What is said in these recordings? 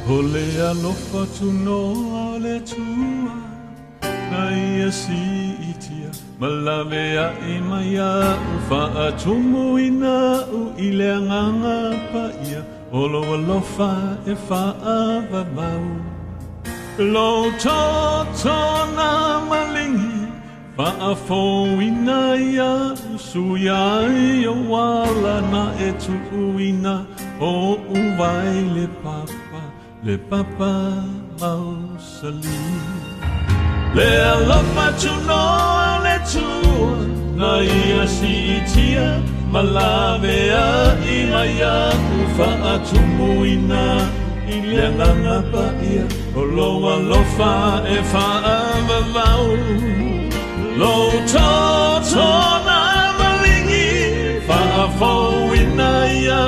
Ole alofa tunoa le tua na ia si itia malave a imaya ufa atumu ina u ileanganga pa ia olo alofa e fa avavau lo toto na malingi fa afo ina ia suya ia wala na etu uina o uwai le papa mausali le alofa tunoa le tua na ia si itia malave a imaya ufa atumu ina ileanganga pa ia olo alofa e fa avavau lo toto na malingi fa afo ina ia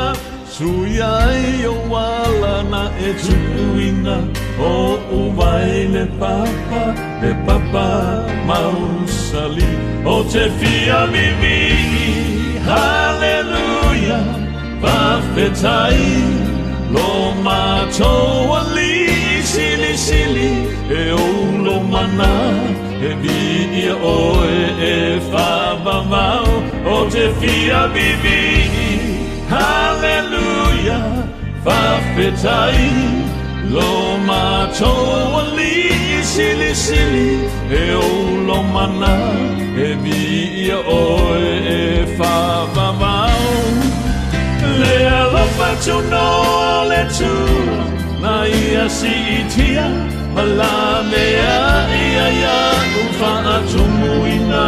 suya ia wala na e tuina o uwai le papa mausali o te fia vivi hallelujah whawhetai lo mātou ali sili e olo mana e vidia oe e whawamau o te fia vivi hallelujah whawhetai lo mātou ali sili e olo mana e vidia oe e whawamau le alofa tunoa le tua na ia si itia malame a ia ufa atumu ina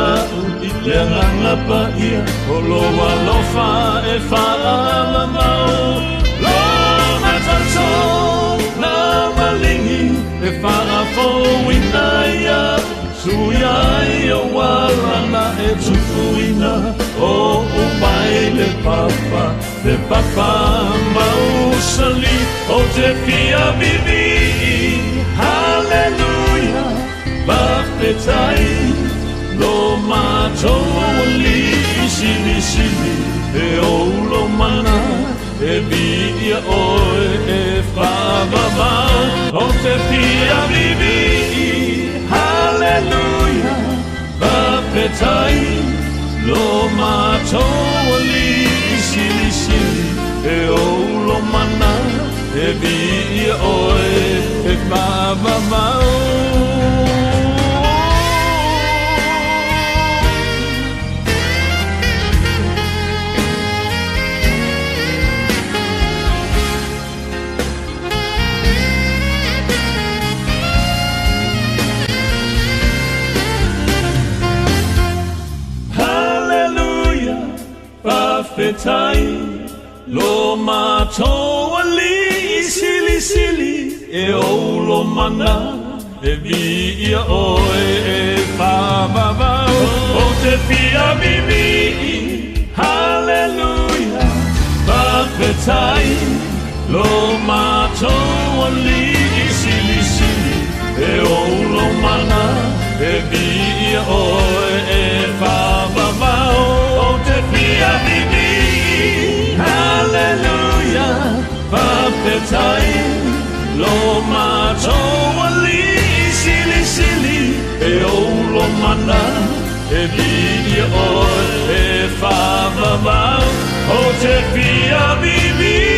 ileanganga pa ia olo alofa e whaalamau lo matato na malingi e whaafo ina ia suya ia wala na e tukuina o umai le papa mausali o te fia vivi hallelujah whawhetai lo mātou ali sili e olo mana e vidia oe e whawamau o te fia vivi hallelujah whawhetai lo mātou ali sili e olo mana e vidia oe e whawamau whawhetai lo mātou ali sili e olo mana e vidia oe e whawamau o te fia vivi hallelujah whawhetai lo mātou ali sili e olo mana e vidia oe e whawamau o te fia vivi hallelujah whawhetai lo mātou ali sili e olo mana e vidia oe e whawamau o te fia vivi